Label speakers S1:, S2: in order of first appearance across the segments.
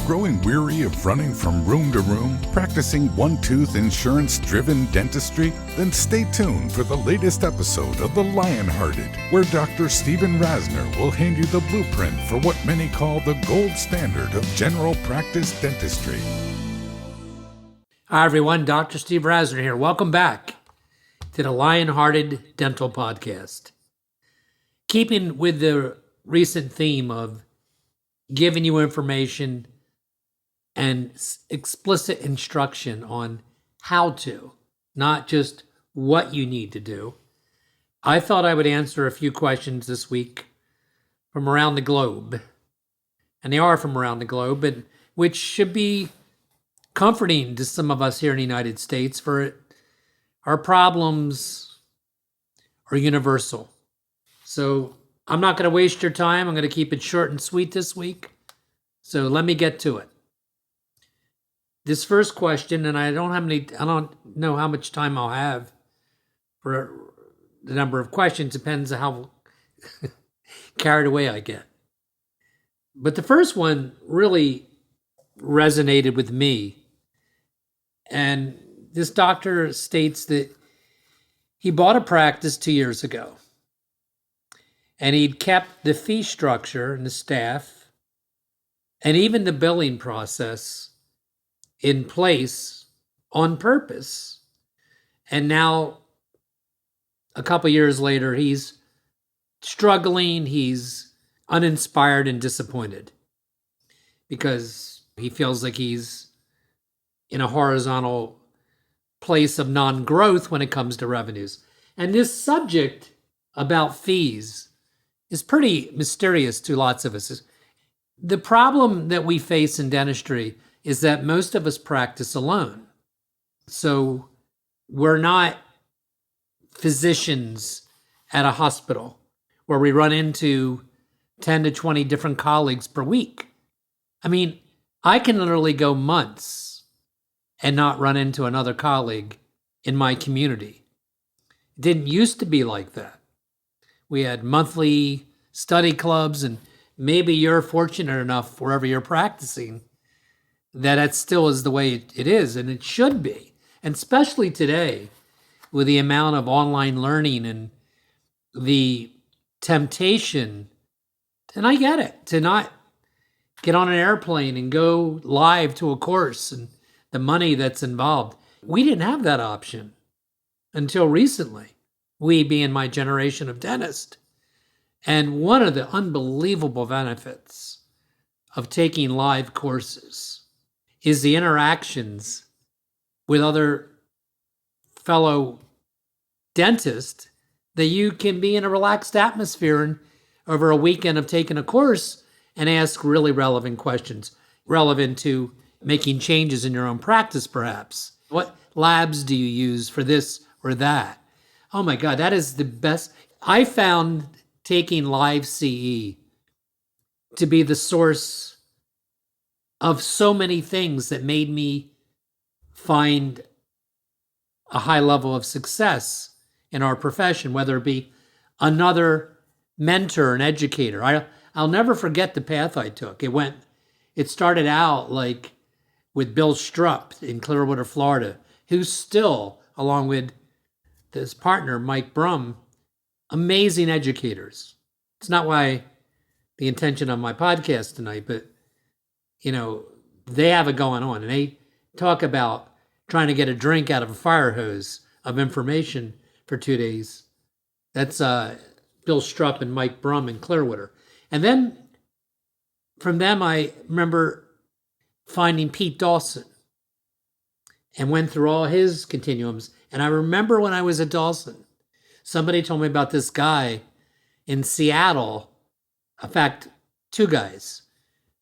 S1: growing weary of running from room to room, practicing one-tooth insurance-driven dentistry? Then stay tuned for the latest episode of The Lionhearted, where Dr. Stephen Rasner will hand you the blueprint for what many call the gold standard of general practice dentistry.
S2: Hi everyone, Dr. Steve Rasner here. Welcome back to the Lionhearted Dental Podcast. Keeping with the recent theme of giving you information and explicit instruction on how to, not just what you need to do, I thought I would answer a few questions this week from around the globe. And they are from around the globe, and which should be comforting to some of us here in the United States, for our problems are universal. So I'm not going to waste your time. I'm going to keep it short and sweet this week. So let me get to it. This first question, and I don't know how much time I'll have for the number of questions. Depends on how carried away I get. But the first one really resonated with me. And this doctor states that he bought a practice 2 years ago. And he'd kept the fee structure and the staff and even the billing process in place on purpose. And now, a couple years later, he's struggling, he's uninspired and disappointed because he feels like he's in a horizontal place of non-growth when it comes to revenues. And this subject about fees is pretty mysterious to lots of us. The problem that we face in dentistry is that most of us practice alone. So we're not physicians at a hospital where we run into 10 to 20 different colleagues per week. I mean, I can literally go months and not run into another colleague in my community. It didn't used to be like that. We had monthly study clubs, and maybe you're fortunate enough wherever you're practicing that still is the way it is, and it should be. And especially today, with the amount of online learning and the temptation, and I get it, to not get on an airplane and go live to a course and the money that's involved. We didn't have that option until recently, we being my generation of dentists. And one of the unbelievable benefits of taking live courses is the interactions with other fellow dentists, that you can be in a relaxed atmosphere and over a weekend of taking a course and ask really relevant questions, relevant to making changes in your own practice, perhaps. What labs do you use for this or that? Oh my God, that is the best. I found taking live CE to be the source of so many things that made me find a high level of success in our profession, whether it be another mentor, an educator. I'll never forget the path I took. It started out like with Bill Strupp in Clearwater, Florida, who's still, along with his partner, Mike Brum, amazing educators. It's not why the intention of my podcast tonight, but, they have it going on. And they talk about trying to get a drink out of a fire hose of information for 2 days. That's Bill Strupp and Mike Brum in Clearwater. And then from them, I remember finding Pete Dawson and went through all his continuums. And I remember when I was at Dawson, somebody told me about this guy in Seattle, in fact, two guys,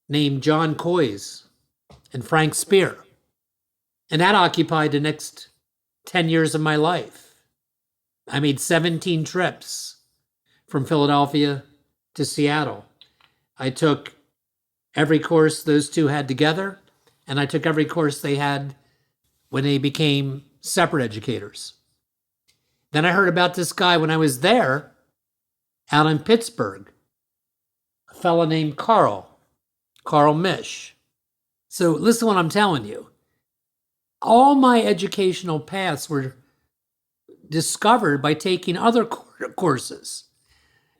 S2: named John Coys and Frank Spear. And that occupied the next 10 years of my life. I made 17 trips from Philadelphia to Seattle. I took every course those two had together, and I took every course they had when they became separate educators. Then I heard about this guy when I was there out in Pittsburgh, a fellow named Carl Mish. So listen to what I'm telling you. All my educational paths were discovered by taking other courses.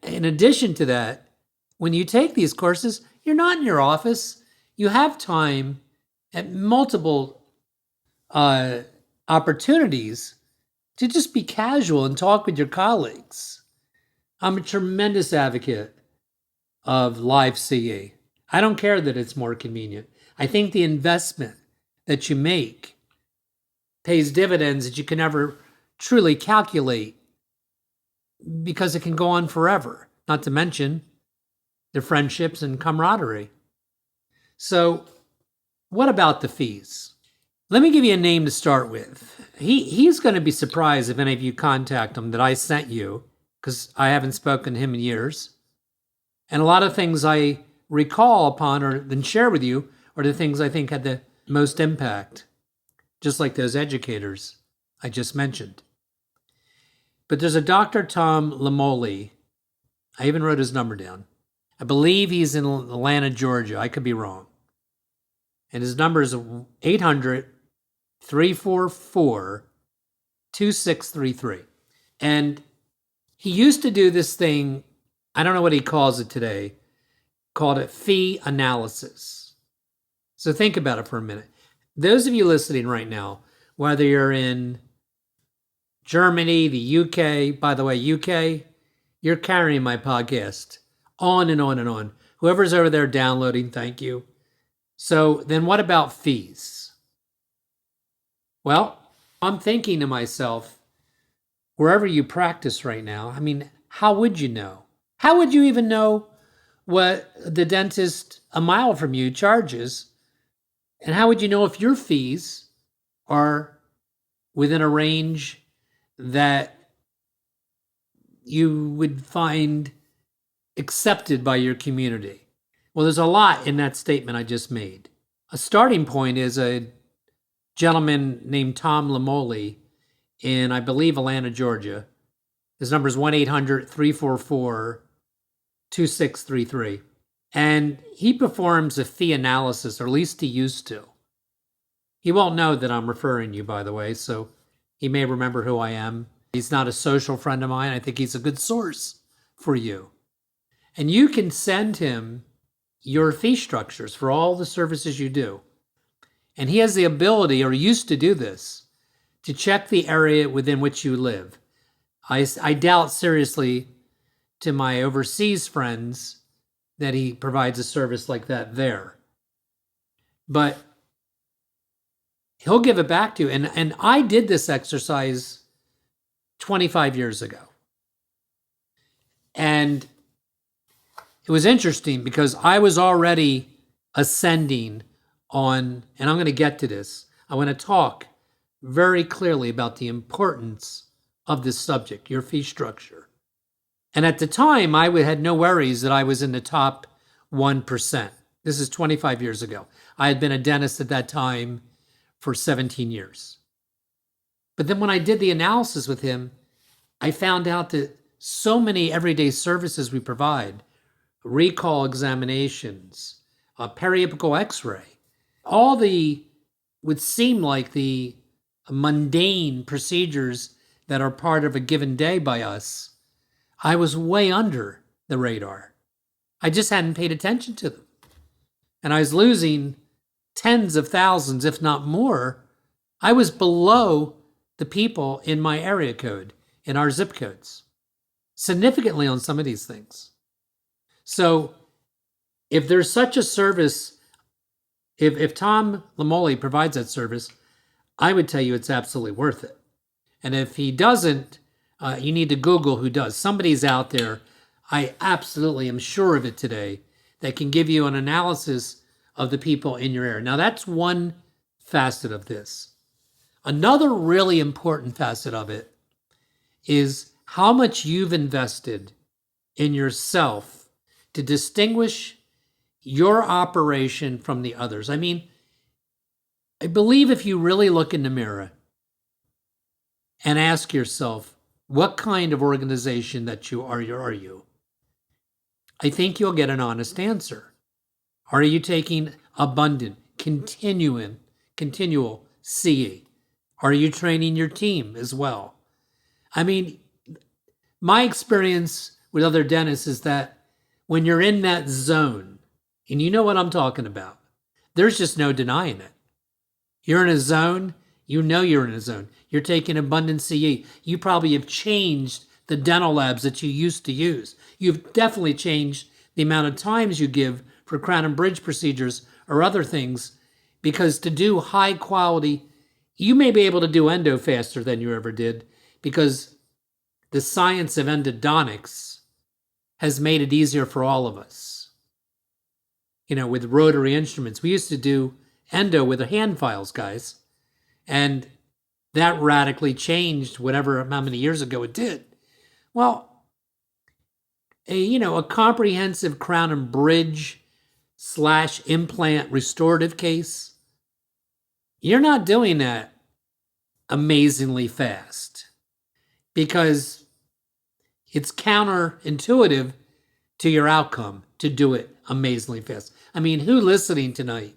S2: In addition to that, when you take these courses, you're not in your office. You have time at multiple opportunities to just be casual and talk with your colleagues. I'm a tremendous advocate of live CE. I don't care that it's more convenient. I think the investment that you make pays dividends that you can never truly calculate because it can go on forever, not to mention the friendships and camaraderie. So, what about the fees? Let me give you a name to start with. He's going to be surprised if any of you contact him that I sent you, because I haven't spoken to him in years. And a lot of things I recall upon or then share with you are the things I think had the most impact, just like those educators I just mentioned. But there's a Dr. Tom Lamoli. I even wrote his number down. I believe he's in Atlanta, Georgia. I could be wrong. And his number is 800-344-2633. And he used to do this thing, I don't know what he calls it today, called it fee analysis. So think about it for a minute. Those of you listening right now, whether you're in Germany, the UK, by the way, UK, you're carrying my podcast on and on and on. Whoever's over there downloading, thank you. So then what about fees? Well, I'm thinking to myself, wherever you practice right now, I mean, how would you know? How would you even know what the dentist a mile from you charges? And how would you know if your fees are within a range that you would find accepted by your community? Well, there's a lot in that statement I just made. A starting point is a gentleman named Tom Lamoli in, I believe, Atlanta, Georgia. His number is 1-800-344-2633. And he performs a fee analysis, or at least he used to. He won't know that I'm referring you, by the way, so he may remember who I am. He's not a social friend of mine. I think he's a good source for you. And you can send him your fee structures for all the services you do. And he has the ability, or used to do this, to check the area within which you live. I doubt seriously to my overseas friends that he provides a service like that there. But he'll give it back to you. And I did this exercise 25 years ago. And it was interesting because I was already ascending on, and I'm going to get to this. I want to talk very clearly about the importance of this subject, your fee structure. And at the time, I had no worries that I was in the top 1%. This is 25 years ago. I had been a dentist at that time for 17 years. But then when I did the analysis with him, I found out that so many everyday services we provide, recall examinations, periapical x-ray, all the would seem like the mundane procedures that are part of a given day by us, I was way under the radar. I just hadn't paid attention to them. And I was losing tens of thousands, if not more. I was below the people in my area code, in our zip codes, significantly on some of these things. So if there's such a service, if Tom Lamoli provides that service, I would tell you it's absolutely worth it. And if he doesn't, you need to Google who does. Somebody's out there, I absolutely am sure of it today, that can give you an analysis of the people in your area. Now, that's one facet of this. Another really important facet of it is how much you've invested in yourself to distinguish your operation from the others. I mean, I believe if you really look in the mirror and ask yourself, what kind of organization that you are you? I think you'll get an honest answer. Are you taking abundant continual CE? Are you training your team as well? I mean, my experience with other dentists is that when you're in that zone, and you know what I'm talking about, there's just no denying it. You're in a zone, you know you're in a zone. You're taking abundant CE. You probably have changed the dental labs that you used to use. You've definitely changed the amount of times you give for crown and bridge procedures or other things, because to do high quality, you may be able to do endo faster than you ever did, because the science of endodontics has made it easier for all of us. You know, with rotary instruments, we used to do endo with the hand files, guys, and that radically changed whatever, how many years ago it did. Well, a comprehensive crown and bridge / implant restorative case, you're not doing that amazingly fast, because it's counterintuitive to your outcome to do it amazingly fast. I mean, who listening tonight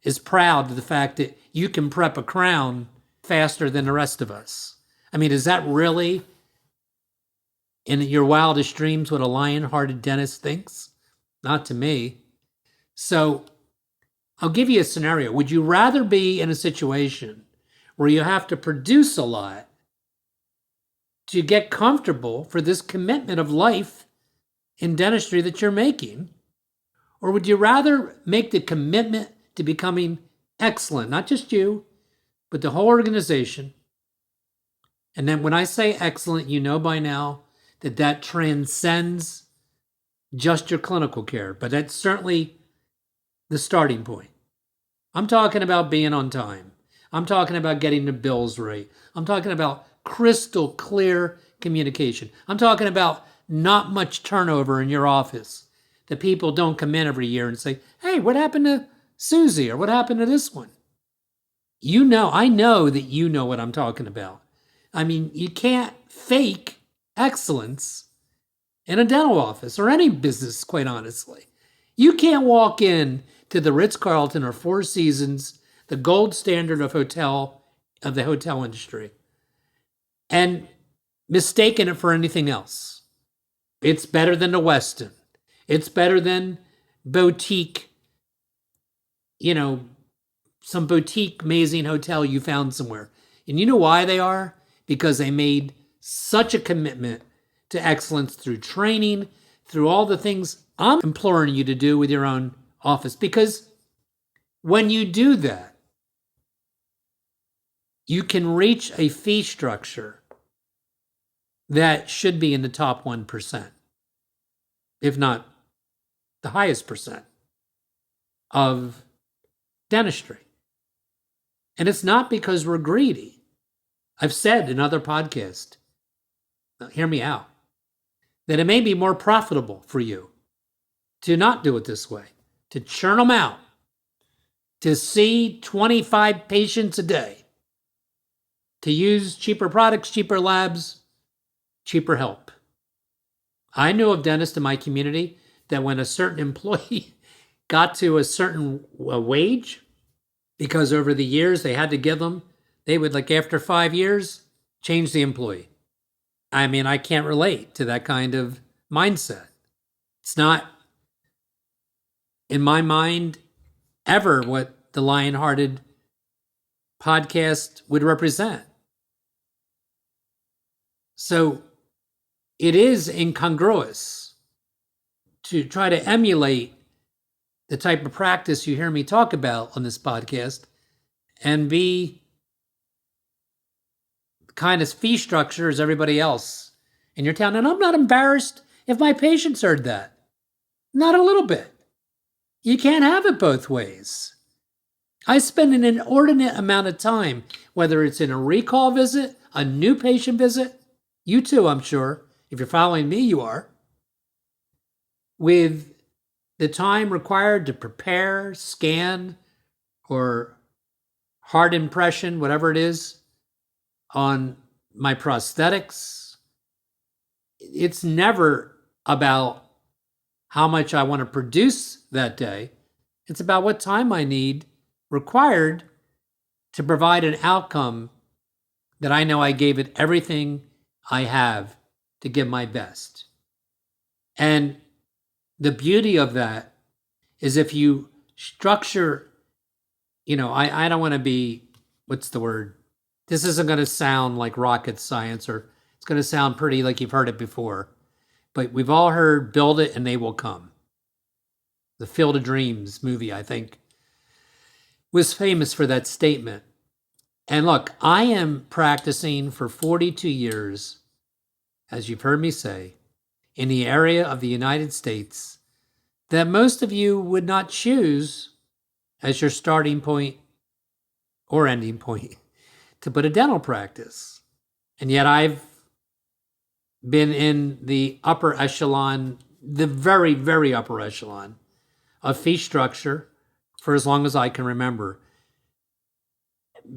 S2: is proud of the fact that you can prep a crown faster than the rest of us? I mean, is that really in your wildest dreams what a lion-hearted dentist thinks? Not to me. So I'll give you a scenario. Would you rather be in a situation where you have to produce a lot to get comfortable for this commitment of life in dentistry that you're making? Or would you rather make the commitment to becoming excellent, not just you, but the whole organization? And then when I say excellent, you know by now that transcends just your clinical care, but that's certainly the starting point. I'm talking about being on time. I'm talking about getting the bills right. I'm talking about crystal clear communication. I'm talking about not much turnover in your office, that people don't come in every year and say, hey, what happened to Susie, or what happened to this one? I know that you know what I'm talking about. I mean, you can't fake excellence in a dental office or any business, quite honestly. You can't walk in to the Ritz-Carlton or Four Seasons, the gold standard of the hotel industry, and mistaken it for anything else. It's better than the Westin. It's better than boutique, some boutique amazing hotel you found somewhere. And you know why they are? Because they made such a commitment to excellence through training, through all the things I'm imploring you to do with your own office. Because when you do that, you can reach a fee structure that should be in the top 1%, if not the highest percent of dentistry. And it's not because we're greedy. I've said in other podcasts, hear me out, that it may be more profitable for you to not do it this way, to churn them out, to see 25 patients a day, to use cheaper products, cheaper labs, cheaper help. I know of dentists in my community that when a certain employee got to a certain wage, because over the years they had to give them, they would, like after 5 years, change the employee. I mean, I can't relate to that kind of mindset. It's not, in my mind, ever what the Lion-Hearted podcast would represent. So it is incongruous to try to emulate the type of practice you hear me talk about on this podcast and be the kind of fee structure as everybody else in your town. And I'm not embarrassed if my patients heard that. Not a little bit. You can't have it both ways. I spend an inordinate amount of time, whether it's in a recall visit, a new patient visit, you too, I'm sure. If you're following me, you are. With the time required to prepare, scan, or hard impression, whatever it is, on my prosthetics. It's never about how much I want to produce that day. It's about what time I need required to provide an outcome that I know I gave it everything I have to give my best. And the beauty of that is if you structure, I don't want to be, what's the word? This isn't going to sound like rocket science, or it's going to sound pretty like you've heard it before. But we've all heard build it and they will come. The Field of Dreams movie, I think, was famous for that statement. And look, I am practicing for 42 years, as you've heard me say, in the area of the United States that most of you would not choose as your starting point or ending point to put a dental practice. And yet I've been in the upper echelon, the very, very upper echelon of fee structure for as long as I can remember,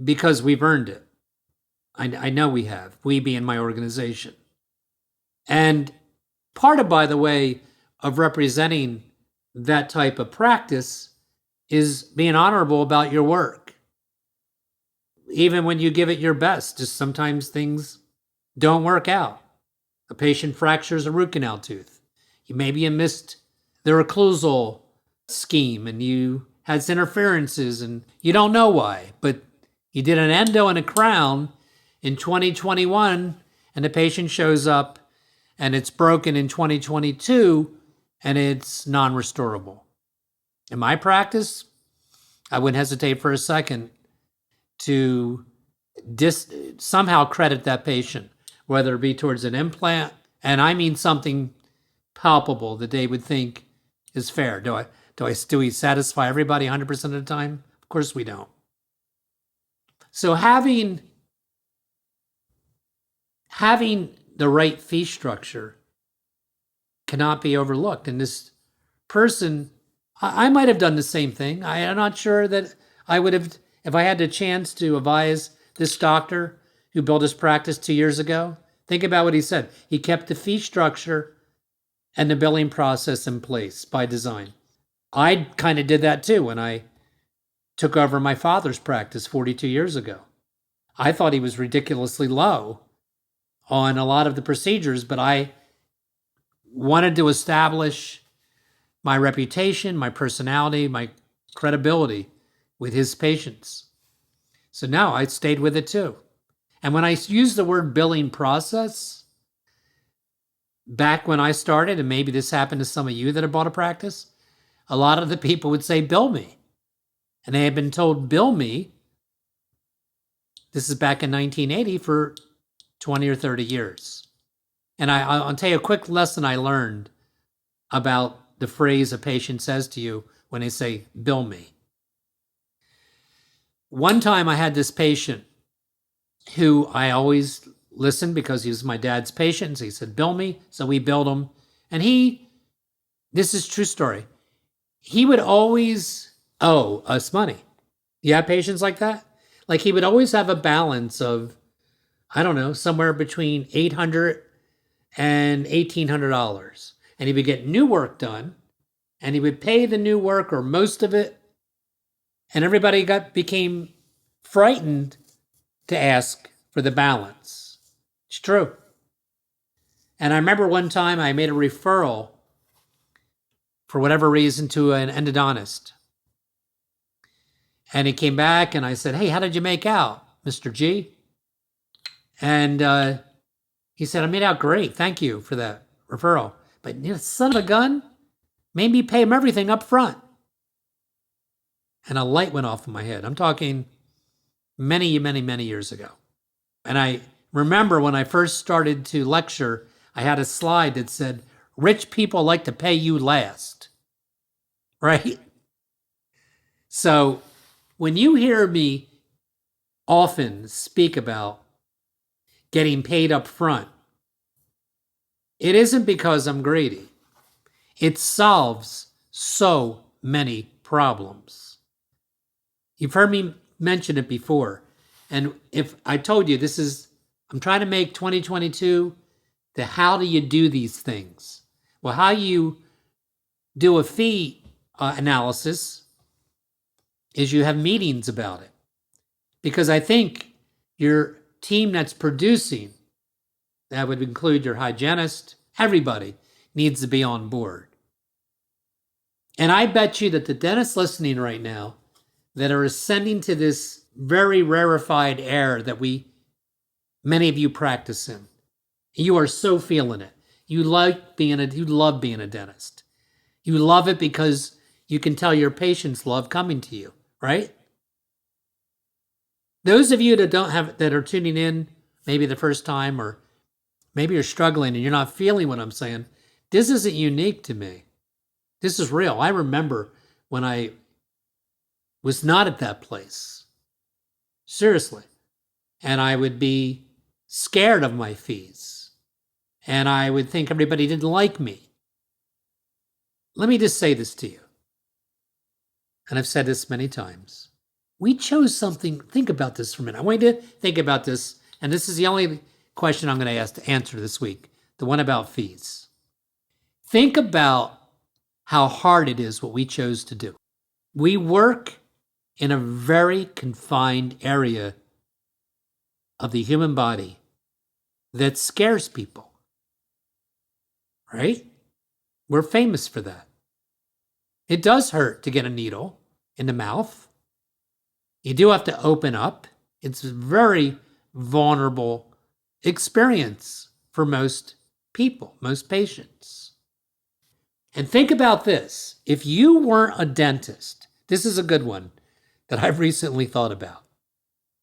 S2: because we've earned it. I know we have, we being my organization. And part of, by the way, of representing that type of practice is being honorable about your work. Even when you give it your best, just sometimes things don't work out. A patient fractures a root canal tooth. Maybe you missed the occlusal scheme and you had interferences and you don't know why, but you did an endo and a crown in 2021 and the patient shows up and it's broken in 2022 and it's non-restorable. In my practice, I wouldn't hesitate for a second to somehow credit that patient, whether it be towards an implant, and I mean something palpable that they would think is fair. Do we satisfy everybody 100% of the time? Of course we don't. So having the right fee structure cannot be overlooked. And this person, I might have done the same thing. I'm not sure that I would have, if I had the chance to advise this doctor who built his practice 2 years ago. Think about what he said. He kept the fee structure and the billing process in place by design. I kind of did that too when I took over my father's practice 42 years ago. I thought he was ridiculously low on a lot of the procedures, but I wanted to establish my reputation, my personality, my credibility with his patients. So now I stayed with it too. And when I use the word billing process, back when I started, and maybe this happened to some of you that have bought a practice, a lot of the people would say, bill me. And they had been told, bill me. This is back in 1980 for 20 or 30 years. And I'll tell you a quick lesson I learned about the phrase a patient says to you when they say, bill me. One time I had this patient who I always listened because he was my dad's patient. So he said, bill me. So we billed him. And this is a true story, he would always owe us money. You have patients like that? Like he would always have a balance of, I don't know, somewhere between $800 and $1,800. And he would get new work done and he would pay the new work or most of it. And everybody became frightened to ask for the balance. It's true. And I remember one time I made a referral for whatever reason to an endodontist. And he came back and I said, hey, how did you make out, Mr. G? And he said, I made out great. Thank you for that referral. But son of a gun, made me pay him everything up front. And a light went off in my head. I'm talking many, many, many years ago. And I remember when I first started to lecture, I had a slide that said, rich people like to pay you last. Right? So when you hear me often speak about getting paid up front, it isn't because I'm greedy. It solves so many problems. You've heard me mention it before. And if I told you I'm trying to make 2022 the how do you do these things? Well, how you do a fee analysis is you have meetings about it. Because I think your team that's producing, that would include your hygienist, everybody needs to be on board. And I bet you that the dentists listening right now that are ascending to this very rarefied air that many of you practice in, you are so feeling it. You love being a dentist. You love it because you can tell your patients love coming to you, right? Those of you that are tuning in maybe the first time, or maybe you're struggling and you're not feeling what I'm saying, this isn't unique to me. This is real. I remember when I was not at that place. Seriously. And I would be scared of my fees. And I would think everybody didn't like me. Let me just say this to you. And I've said this many times. We chose something. Think about this for a minute. I want you to think about this. And this is the only question I'm going to ask to answer this week. The one about fees. Think about how hard it is what we chose to do. We work in a very confined area of the human body that scares people, right? We're famous for that. It does hurt to get a needle in the mouth. You do have to open up. It's a very vulnerable experience for most people, most patients. And think about this. If you weren't a dentist, this is a good one that I've recently thought about.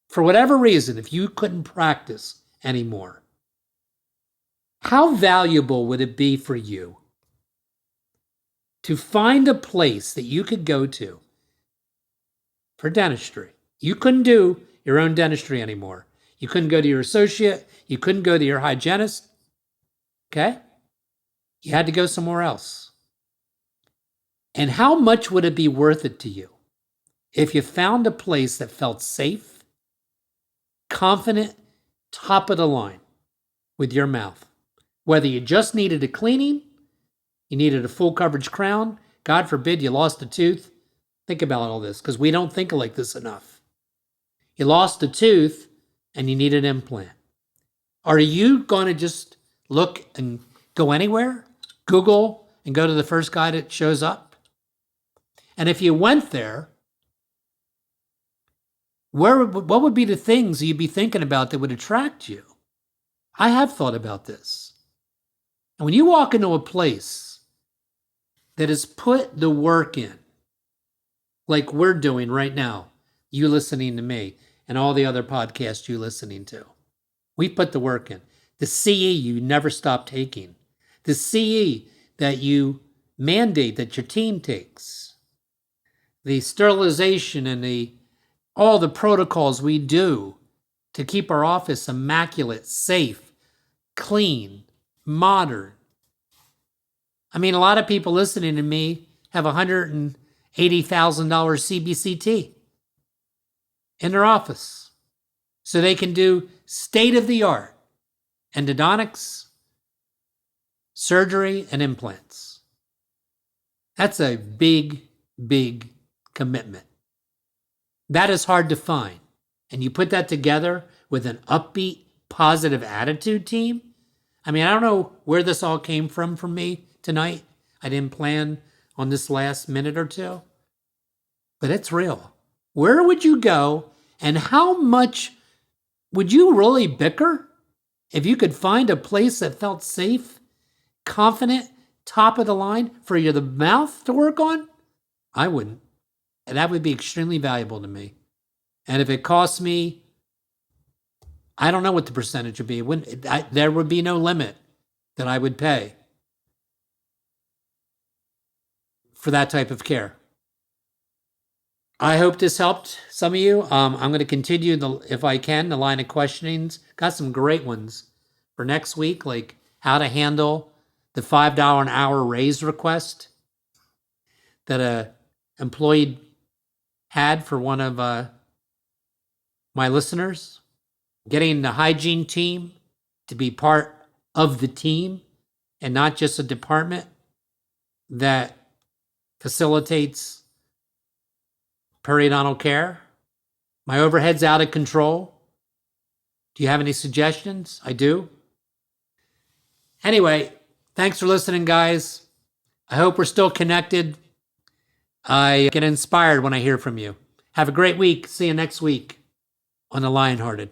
S2: For whatever reason, if you couldn't practice anymore, how valuable would it be for you to find a place that you could go to for dentistry? You couldn't do your own dentistry anymore. You couldn't go to your associate. You couldn't go to your hygienist. Okay? You had to go somewhere else. And how much would it be worth it to you if you found a place that felt safe, confident, top of the line with your mouth? Whether you just needed a cleaning, you needed a full coverage crown, God forbid you lost a tooth. Think about all this, because we don't think like this enough. You lost a tooth and you need an implant. Are you going to just look and go anywhere? Google and go to the first guy that shows up? And if you went there, what would be the things you'd be thinking about that would attract you? I have thought about this. And when you walk into a place that has put the work in, like we're doing right now, you listening to me and all the other podcasts you listening to, we put the work in. The CE you never stop taking. The CE that you mandate that your team takes. The sterilization and all the protocols we do to keep our office immaculate, safe, clean, modern. I mean, a lot of people listening to me have $180,000 CBCT in their office so they can do state-of-the-art endodontics, surgery, and implants. That's a big, big commitment. That is hard to find. And you put that together with an upbeat, positive attitude team. I mean, I don't know where this all came from for me tonight. I didn't plan on this last minute or two. But it's real. Where would you go and how much would you really bicker if you could find a place that felt safe, confident, top of the line for the mouth to work on? I wouldn't. And that would be extremely valuable to me. And if it costs me, I don't know what the percentage would be. There would be no limit that I would pay for that type of care. I hope this helped some of you. I'm going to continue, if I can, the line of questionings. Got some great ones for next week, like how to handle the $5 an hour raise request that a employee had for one of my listeners. Getting the hygiene team to be part of the team and not just a department that facilitates periodontal care. My overhead's out of control. Do you have any suggestions? I do. Anyway, thanks for listening, guys. I hope we're still connected. I get inspired when I hear from you. Have a great week. See you next week on The Lionhearted.